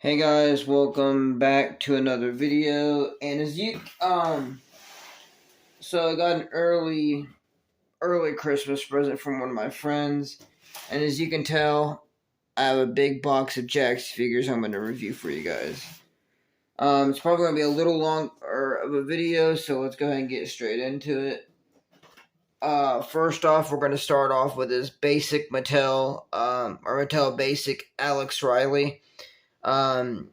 Hey guys, welcome back to another video. And as you so I got an early Christmas present from one of my friends, and as you can tell, I have a big box of Jax figures I'm going to review for you guys. It's probably going to be a little long of a video, so let's go ahead and get straight into it. First off, we're going to start off with this basic Mattel, or Mattel basic Alex Riley. A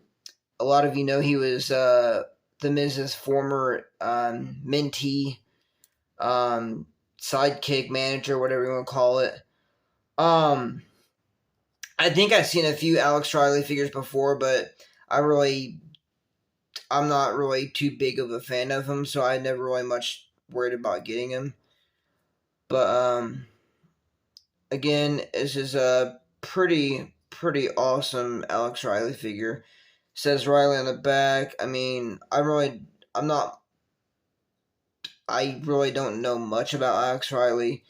lot of you know he was the Miz's former mentee, sidekick, manager, whatever you want to call it. I think I've seen a few Alex Riley figures before, but I'm not really too big of a fan of him, so I never really much worried about getting him. But again, this is a pretty awesome Alex Riley figure. Says Riley on the back. I mean, I really don't know much about Alex Riley,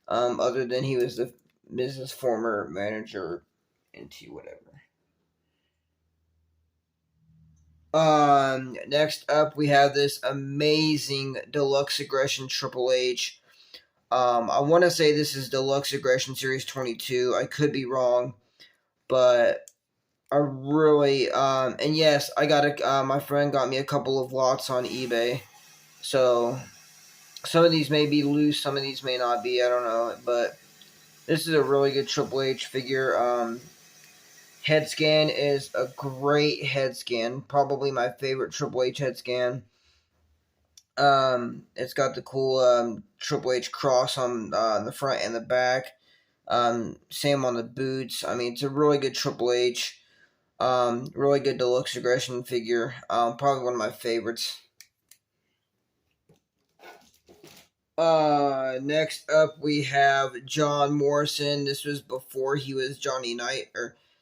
other than he was the Miz's former manager into whatever. Next up we have this amazing Deluxe Aggression Triple H. I want to say this is Deluxe Aggression Series 22. I could be wrong, but I really and yes, I got my friend got me a couple of lots on eBay, so some of these may be loose, some of these may not be. I don't know, but this is a really good Triple H figure. Head scan is a great head scan, probably my favorite Triple H head scan. It's got the cool Triple H cross on the front and the back. Same on the boots. I mean, it's a really good Triple H. Really good Deluxe Aggression figure. Probably one of my favorites. Next up we have John Morrison. This was before he was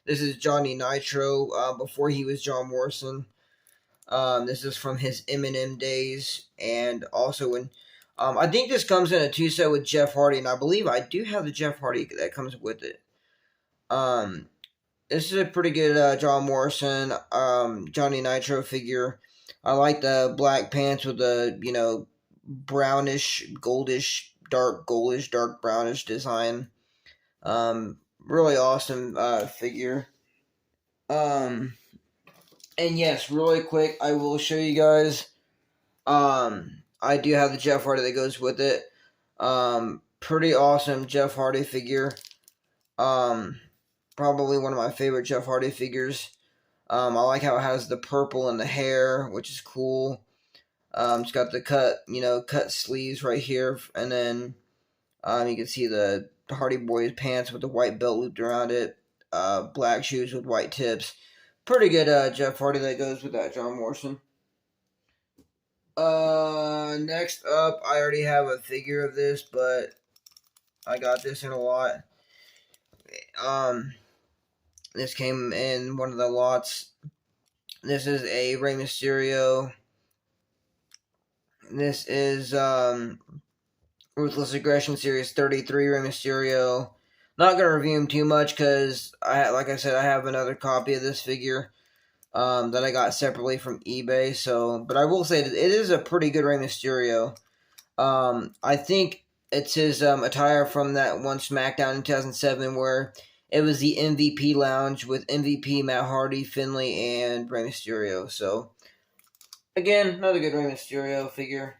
this is Johnny Nitro, before he was John Morrison. This is from his M&M days, and also when, I think this comes in a two-set with Jeff Hardy, and I believe I do have the Jeff Hardy that comes with it. This is a pretty good, John Morrison, Johnny Nitro figure. I like the black pants with the, brownish, dark brownish design. Really awesome figure. And yes, really quick, I will show you guys. I do have the Jeff Hardy that goes with it. Pretty awesome Jeff Hardy figure. Probably one of my favorite Jeff Hardy figures. I like how it has the purple in the hair, which is cool. It's got the cut sleeves right here, and then you can see the Hardy Boys pants with the white belt looped around it. Black shoes with white tips. Pretty good Jeff Hardy that goes with that John Morrison. Next up, I already have a figure of this, but I got this in a lot. This came in one of the lots. This is a Rey Mysterio. This is Ruthless Aggression Series 33 Rey Mysterio. Not gonna review him too much because like I said, I have another copy of this figure that I got separately from eBay. So, but I will say that it is a pretty good Rey Mysterio. I think it's his attire from that one SmackDown in 2007 where it was the MVP lounge with MVP, Matt Hardy, Finlay, and Rey Mysterio. So, again, another good Rey Mysterio figure.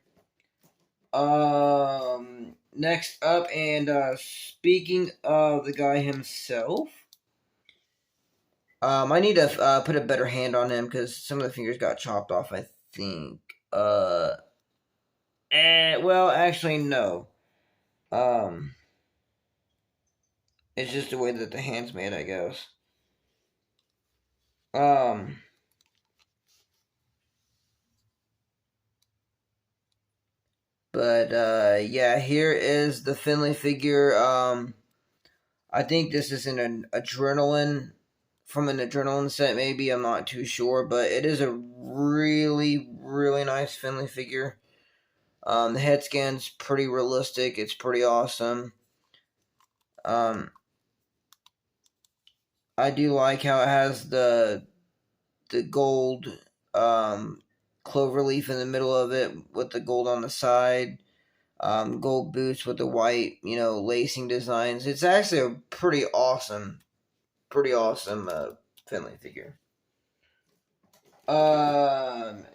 Next up, and speaking of the guy himself, I need to put a better hand on him because some of the fingers got chopped off, I think. Well, actually, no. It's just the way that the hand's made, I guess. But, yeah, here is the Finlay figure. I think this is an adrenaline, from an adrenaline set, maybe. I'm not too sure, but it is a really nice Finlay figure. The head scan's pretty realistic. It's pretty awesome. I do like how it has the the gold clover leaf in the middle of it with the gold on the side. Gold boots with the white, lacing designs. It's actually a pretty awesome Finley figure.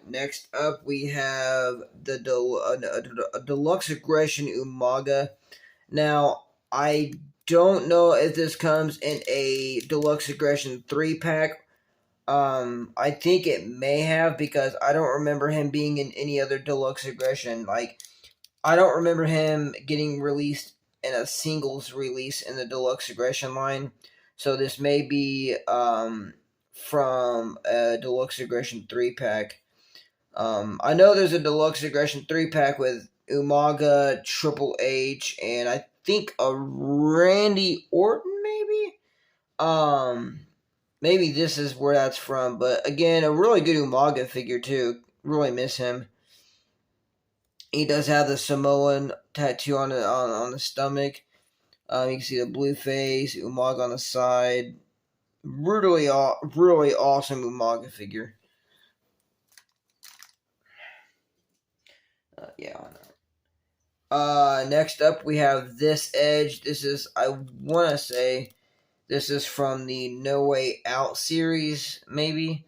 Next up we have the Deluxe Aggression Umaga. Now, I don't know if this comes in a Deluxe Aggression 3-pack. I think it may have, because I don't remember him being in any other Deluxe Aggression. Like, I don't remember him getting released in a singles release in the Deluxe Aggression line. So this may be from a Deluxe Aggression 3-pack. I know there's a Deluxe Aggression 3-pack with Umaga, Triple H, and I think a Randy Orton, maybe? Maybe this is where that's from. But again, a really good Umaga figure, too. Really miss him. He does have the Samoan tattoo on the stomach. You can see the blue face, Umaga on the side. Really awesome Umaga figure. Next up we have this Edge. This is, I want to say, this is from the No Way Out series, maybe.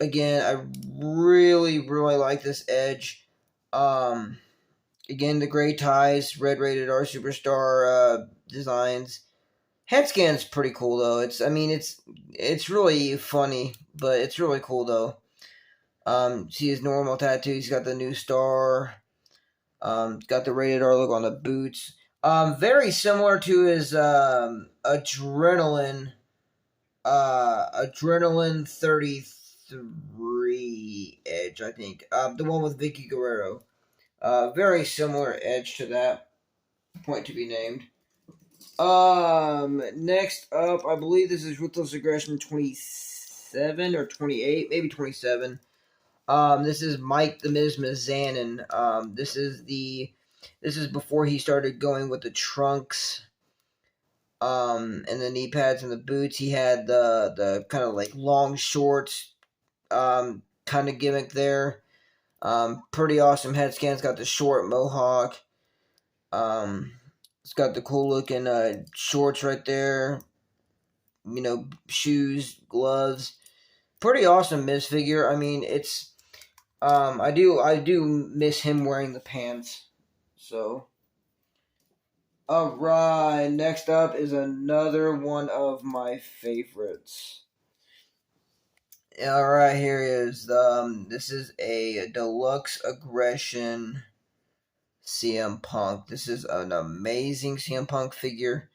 Again, I really like this Edge. Again, the gray ties, red rated R Superstar designs. Head scan's pretty cool though. It's really funny, but it's really cool though. See his normal tattoo. He's got the new star. Got the rated R logo on the boots. Very similar to his Adrenaline 33 Edge, I think. The one with Vicky Guerrero. Very similar Edge to that. Point to be named. Next up, I believe this is Ruthless Aggression 27 or 28, maybe 27. This is Mike the Miz Mizanin. This is before he started going with the trunks, and the knee pads and the boots. He had the kind of like long shorts, kind of gimmick there. Pretty awesome head scan. It's got the short mohawk. It's got the cool looking shorts right there. Shoes, gloves. Pretty awesome Miz figure. I mean, it's I do miss him wearing the pants. So, alright, next up is another one of my favorites. Alright, here is this is a Deluxe Aggression CM Punk. This is an amazing CM Punk figure.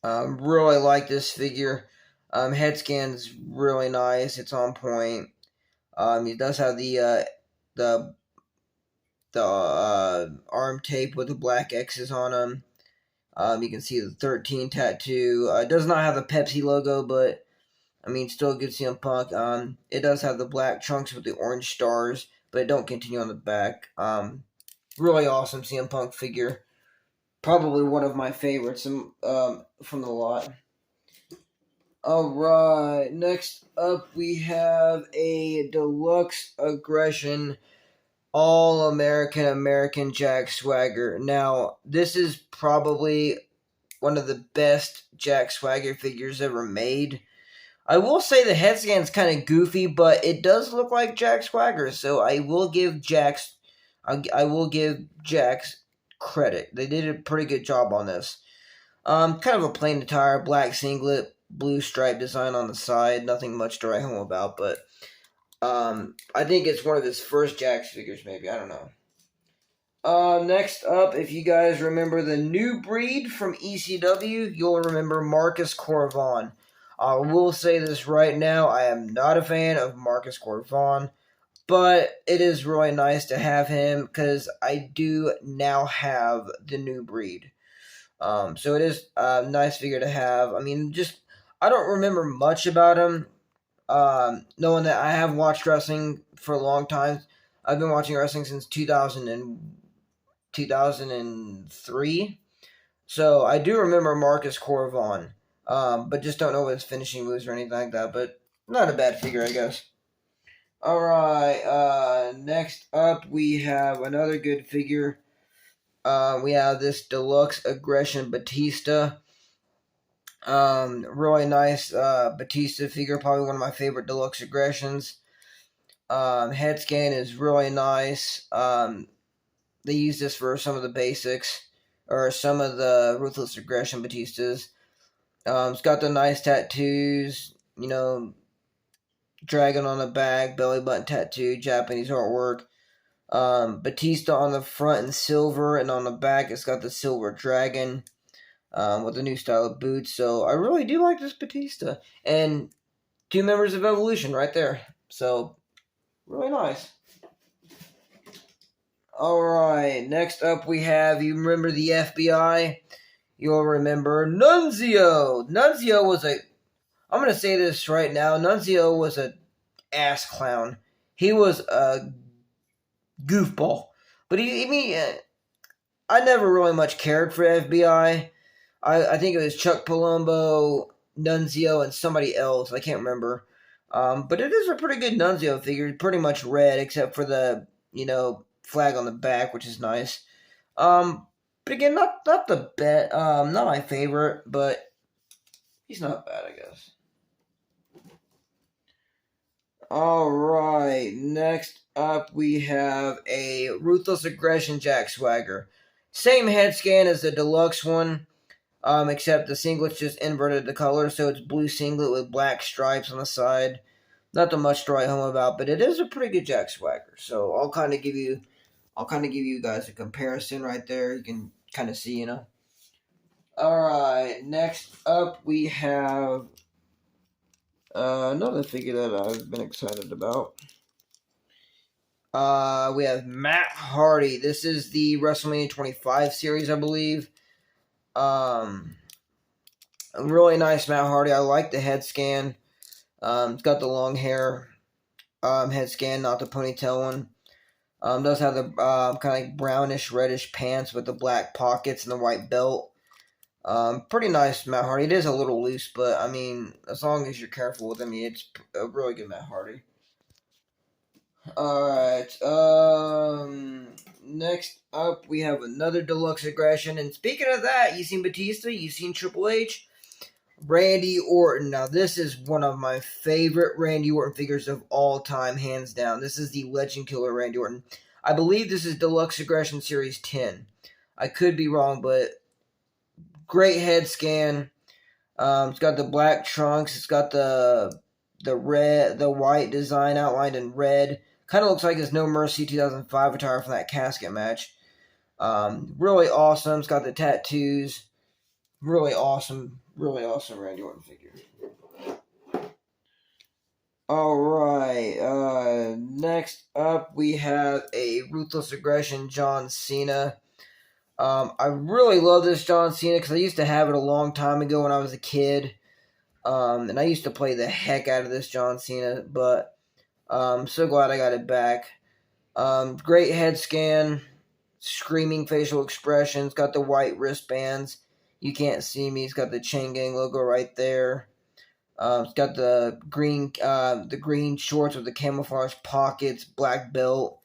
Really like this figure. Head scan's really nice. It's on point. He does have the arm tape with the black X's on him. You can see the 13 tattoo. It does not have the Pepsi logo, but still good CM Punk. It does have the black trunks with the orange stars, but it don't continue on the back. Really awesome CM Punk figure. Probably one of my favorites from the lot. Alright, next up we have a Deluxe Aggression All-American Jack Swagger. Now, this is probably one of the best Jack Swagger figures ever made. I will say the head scan's kind of goofy, but it does look like Jack Swagger, so I will give Jack's credit. They did a pretty good job on this. Kind of a plain attire, black singlet, blue stripe design on the side. Nothing much to write home about, but I think it's one of his first Jack's figures, maybe. I don't know. Next up, if you guys remember the New Breed from ECW, you'll remember Marcus Corvon. I will say this right now, I am not a fan of Marcus Corvon, but it is really nice to have him because I do now have the New Breed. So it is a nice figure to have. I don't remember much about him, knowing that I have watched wrestling for a long time. I've been watching wrestling since 2003. So I do remember Marcus Corvon, but just don't know what his finishing moves or anything like that. But not a bad figure, I guess. All right. Next up, we have another good figure. We have this Deluxe Aggression Batista. Really nice Batista figure. Probably one of my favorite Deluxe Aggressions. Head scan is really nice. They use this for some of the basics or some of the Ruthless Aggression Batistas. It's got the nice tattoos, dragon on the back, belly button tattoo, Japanese artwork. Batista on the front in silver, and on the back it's got the silver dragon with a new style of boots. So I really do like this Batista. And 2 members of Evolution right there. So, really nice. Alright, next up we have, you remember the FBI? You'll remember Nunzio. Nunzio was I'm going to say this right now, Nunzio was a ass clown. He was a goofball. But I never really much cared for FBI. I think it was Chuck Palumbo, Nunzio, and somebody else. I can't remember. But it is a pretty good Nunzio figure. Pretty much red, except for the, flag on the back, which is nice. But again, not the best, not my favorite, but he's not bad, I guess. Alright, next up we have a Ruthless Aggression Jack Swagger. Same head scan as the deluxe one, except the singlet's just inverted the color, so it's blue singlet with black stripes on the side. Nothing much to write home about, but it is a pretty good Jack Swagger. So I'll kind of give you guys a comparison right there. You can kind of see, Alright, next up we have another figure that I've been excited about. We have Matt Hardy. This is the WrestleMania 25 series, I believe. A really nice Matt Hardy. I like the head scan. It's got the long hair head scan, not the ponytail one. Does have the kind of like brownish reddish pants with the black pockets and the white belt. Pretty nice Matt Hardy. It is a little loose, but I mean, as long as you're careful with him, it's a really good Matt Hardy. Alright, next up we have another Deluxe Aggression, and speaking of that, you seen Batista, you seen Triple H, Randy Orton. Now this is one of my favorite Randy Orton figures of all time, hands down. This is the Legend Killer Randy Orton. I believe this is Deluxe Aggression Series 10. I could be wrong, but great head scan. It's got the black trunks, it's got the white design outlined in red. Kind of looks like his No Mercy 2005 attire from that casket match. Really awesome. It's got the tattoos. Really awesome Randy Orton figure. Alright, next up we have a Ruthless Aggression John Cena. I really love this John Cena because I used to have it a long time ago when I was a kid. And I used to play the heck out of this John Cena, but I'm so glad I got it back. Great head scan, screaming facial expressions, got the white wristbands. You can't see me. It's got the Chain Gang logo right there. It's got the green shorts with the camouflage pockets, black belt,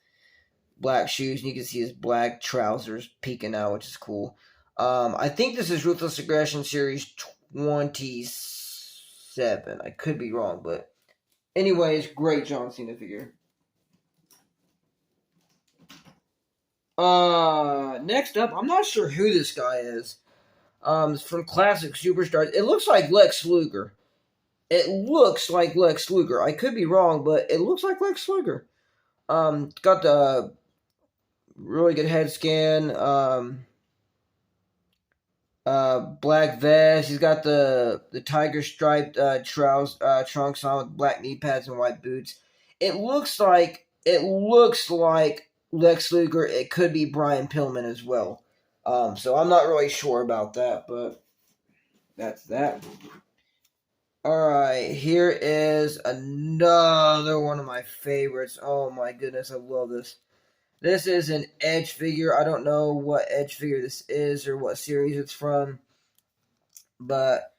black shoes, and you can see his black trousers peeking out, which is cool. I think this is Ruthless Aggression Series 27. I could be wrong, but anyways, great John Cena figure. Next up, I'm not sure who this guy is. It's from Classic Superstars. It looks like Lex Luger. I could be wrong, but it looks like Lex Luger. Got the really good head scan. Black vest. He's got the tiger striped trunks on with black knee pads and white boots. It looks like Lex Luger. It could be Brian Pillman as well. So I'm not really sure about that, but that's that. Alright, here is another one of my favorites. Oh my goodness, I love this. This is an Edge figure. I don't know what Edge figure this is or what series it's from, but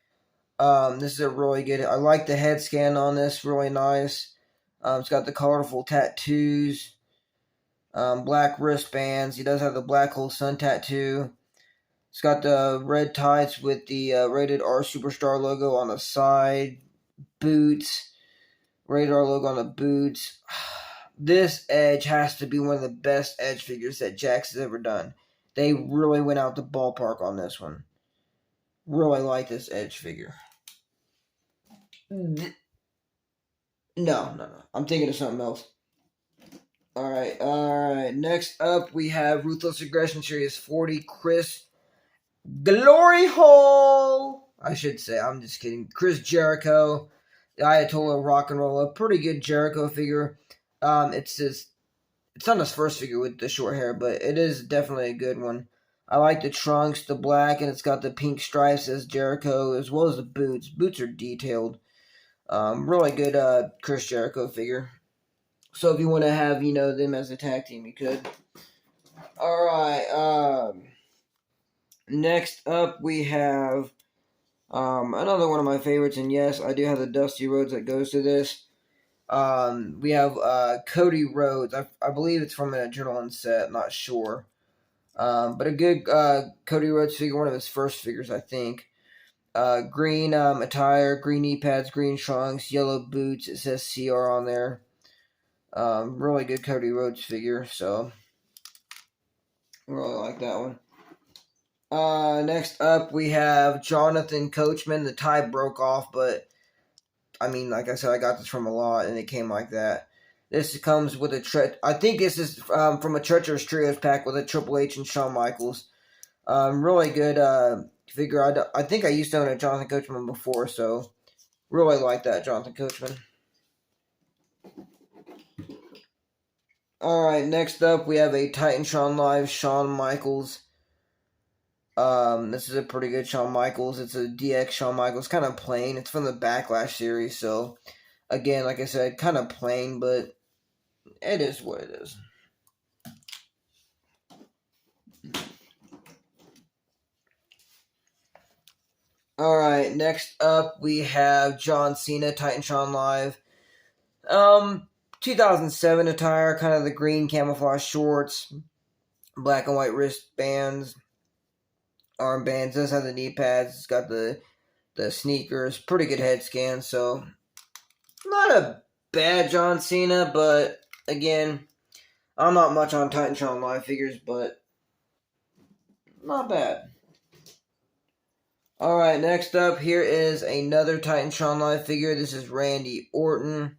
this is a really good. I like the head scan on this. Really nice. It's got the colorful tattoos, black wristbands. He does have the Black Hole Sun tattoo. It's got the red tights with the Rated R Superstar logo on the side. Boots. Rated R logo on the boots. This Edge has to be one of the best Edge figures that Jakks has ever done. They really went out the ballpark on this one. Really like this Edge figure. No. I'm thinking of something else. Alright. Next up, we have Ruthless Aggression Series 40, Chris Glory Hole. I should say, I'm just kidding. Chris Jericho, the Ayatollah Rock and Roll, a pretty good Jericho figure. It's not his first figure with the short hair, but it is definitely a good one. I like the trunks, the black, and it's got the pink stripes as Jericho, as well as the boots. Boots are detailed. Really good Chris Jericho figure. So if you want to have, them as a tag team, you could. Alright, next up we have another one of my favorites, and yes, I do have the Dusty Rhodes that goes to this. We have Cody Rhodes. I believe it's from an adrenaline set, not sure. But a good Cody Rhodes figure, one of his first figures, I think. Green attire, green knee pads, green trunks, yellow boots. It says CR on there. Really good Cody Rhodes figure, so really like that one. Next up we have Jonathan Coachman. The tie broke off, but I mean, like I said, I got this from a lot, and it came like that. This comes with a I think this is from a Treacherous Trios pack with a Triple H and Shawn Michaels. Really good figure. I think I used to own a Jonathan Coachman before, so really like that Jonathan Coachman. Alright, next up we have a Titantron Live Shawn Michaels. This is a pretty good Shawn Michaels. It's a DX Shawn Michaels, kind of plain. It's from the Backlash series, so again, like I said, kind of plain, but it is what it is. Alright, next up we have John Cena, Titantron Live. 2007 attire, kind of the green camouflage shorts, black and white wristbands, armbands. Does have the knee pads. It's got the sneakers. Pretty good head scan. So not a bad John Cena, but again, I'm not much on Titantron Live figures, but not bad. Alright, next up here is another Titantron Live figure. This is Randy Orton.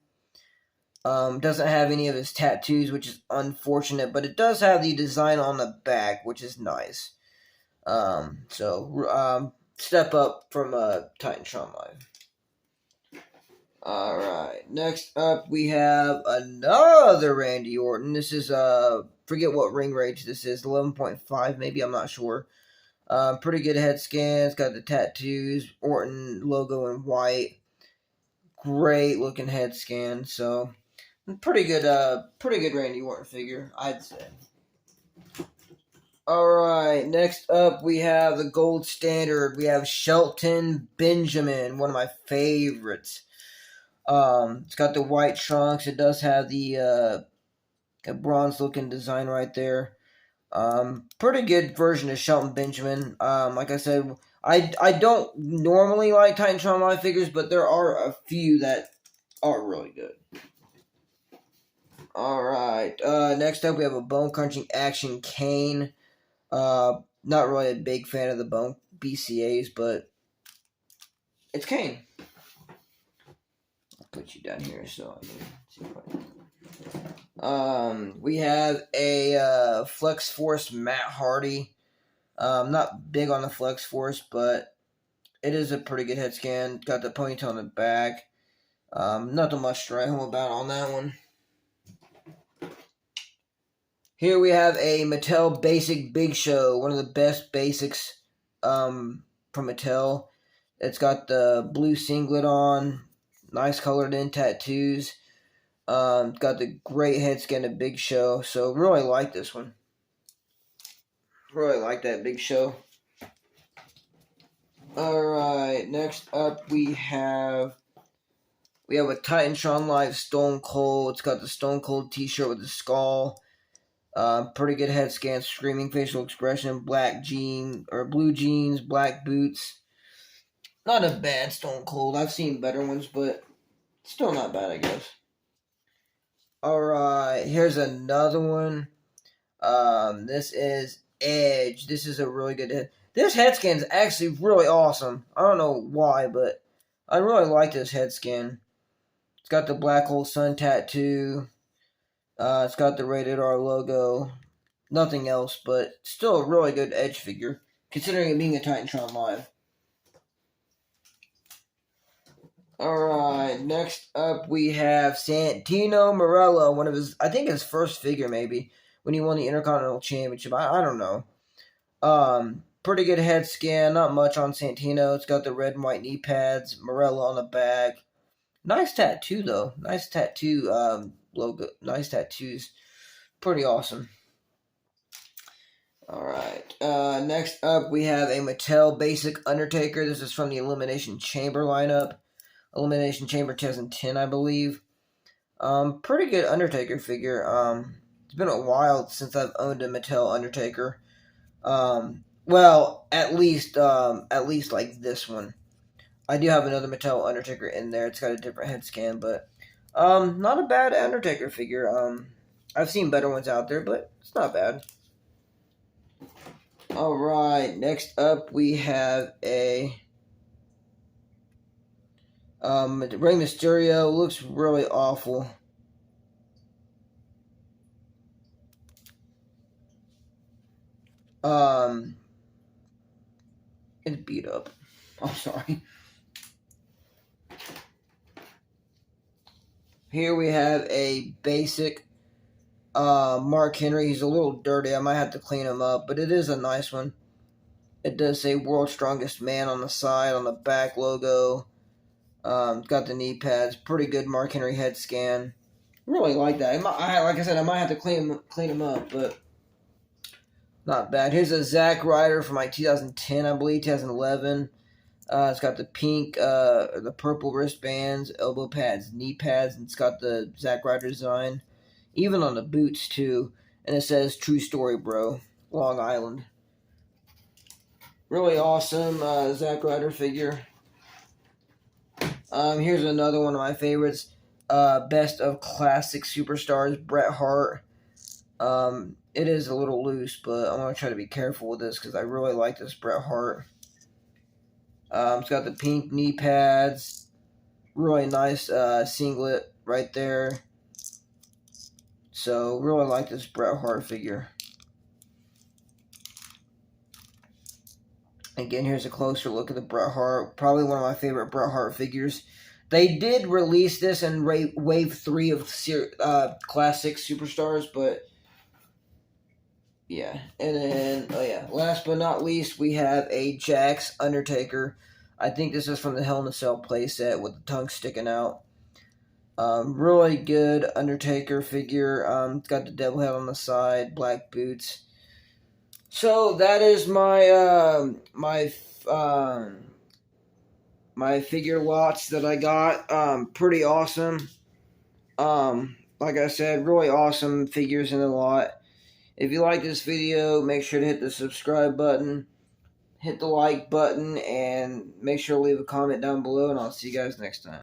Doesn't have any of his tattoos, which is unfortunate, but it does have the design on the back, which is nice. Step up from Titantron Live. Alright, next up we have another Randy Orton. This is, forget what ring rage this is, 11.5 maybe, I'm not sure. Pretty good head scan. It's got the tattoos, Orton logo in white. Great looking head scan. So pretty good Randy Orton figure, I'd say. Alright, next up we have the gold standard. We have Shelton Benjamin, one of my favorites. It's got the white trunks. It does have the bronze looking design right there. Pretty good version of Shelton Benjamin. Like I said, I don't normally like Titantron Live figures, but there are a few that are really good. Alright, next up we have a Bone Crunching Action Kane. Not really a big fan of the Bone BCAs, but it's Kane. I'll put you down here so I can see what we have a Flex Force Matt Hardy. Not big on the Flex Force, but it is a pretty good head scan. Got the ponytail on the back. Nothing much to write home about on that one. Here we have a Mattel Basic Big Show, one of the best basics from Mattel. It's got the blue singlet on, nice colored in tattoos. Got the great head scan of Big Show. So really like this one. Really like that Big Show. Alright, next up we have a Titantron Live Stone Cold. It's got the Stone Cold t-shirt with the skull. Pretty good head scan, screaming facial expression, black jean or blue jeans, black boots. Not a bad Stone Cold. I've seen better ones, but still not bad, I guess. Alright, here's another one. This is Edge. This is a really good head. This head scan is actually really awesome. I don't know why, but I really like this head scan. It's got the black hole sun tattoo. It's got the rated R logo. Nothing else, but still a really good Edge figure, considering it being a Titantron Live. Alright, next up we have Santino Marella, one of his, I think his first figure maybe, when he won the Intercontinental Championship. I don't know. Pretty good head scan, not much on Santino. It's got the red and white knee pads, Marella on the back. Nice tattoo though. Nice tattoo logo. Nice tattoos. Pretty awesome. Alright. Next up we have a Mattel Basic Undertaker. This is from the Elimination Chamber lineup. Elimination Chamber 2010, I believe. Pretty good Undertaker figure. It's been a while since I've owned a Mattel Undertaker. Well, at least like this one. I do have another Mattel Undertaker in there. It's got a different head scan, but not a bad Undertaker figure. I've seen better ones out there, but it's not bad. Alright, next up we have a Rey Mysterio. Looks really awful. It's beat up. I'm sorry. Here we have a basic Mark Henry. He's a little dirty. I might have to clean him up, but it is a nice one. It does say World's Strongest Man on the side, on the back logo. Got the knee pads. Pretty good Mark Henry head scan. Really like that. Like I said, I might have to clean him up, but not bad. Here's a Zack Ryder from like 2010, I believe, 2011. It's got the pink, the purple wristbands, elbow pads, knee pads, and it's got the Zack Ryder design. Even on the boots, too. And it says, True Story, Bro. Long Island. Really awesome Zack Ryder figure. Here's another one of my favorites. Best of Classic Superstars, Bret Hart. It is a little loose, but I want to try to be careful with this because I really like this Bret Hart. It's got the pink knee pads. Really nice singlet right there. So, really like this Bret Hart figure. Again, here's a closer look at the Bret Hart. Probably one of my favorite Bret Hart figures. They did release this in Wave 3 of Classic Superstars, but yeah. And then, last but not least, we have a Jax Undertaker. I think this is from the Hell in a Cell playset with the tongue sticking out. Really good Undertaker figure. It's got the devil head on the side, black boots. So that is my my figure lots that I got. Pretty awesome. Like I said, really awesome figures in the lot. If you like this video, make sure to hit the subscribe button, hit the like button, and make sure to leave a comment down below, and I'll see you guys next time.